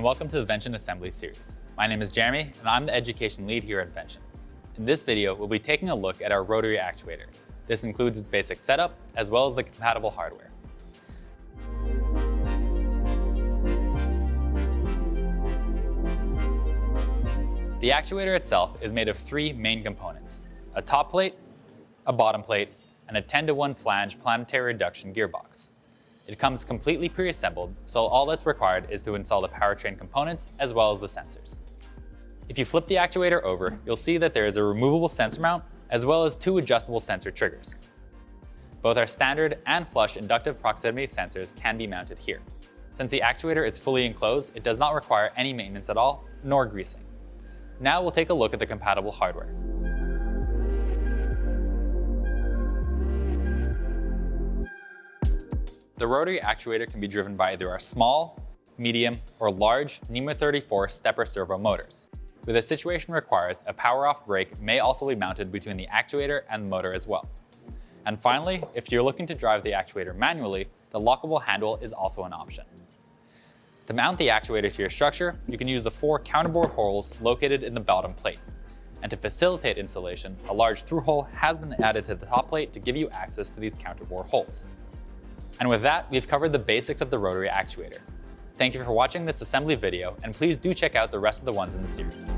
welcome to the Vention Assembly Series. My name is Jeremy, and I'm the Education Lead here at Vention. In this video, we'll be taking a look at our Rotary Actuator. This includes its basic setup, as well as the compatible hardware. The actuator itself is made of three main components: a top plate, a bottom plate, and a 10-to-1 flange planetary reduction gearbox. It comes completely pre-assembled, so all that's required is to install the powertrain components as well as the sensors. If you flip the actuator over, you'll see that there is a removable sensor mount as well as two adjustable sensor triggers. Both our standard and flush inductive proximity sensors can be mounted here. Since the actuator is fully enclosed, it does not require any maintenance at all, nor greasing. Now we'll take a look at the compatible hardware. The rotary actuator can be driven by either our small, medium, or large NEMA 34 stepper servo motors. Where the situation requires, a power-off brake may also be mounted between the actuator and the motor as well. And finally, if you're looking to drive the actuator manually, the lockable handle is also an option. To mount the actuator to your structure, you can use the 4 counterbore holes located in the bottom plate. And to facilitate installation, a large through hole has been added to the top plate to give you access to these counterbore holes. And with that, we've covered the basics of the rotary actuator. Thank you for watching this assembly video, and please do check out the rest of the ones in the series.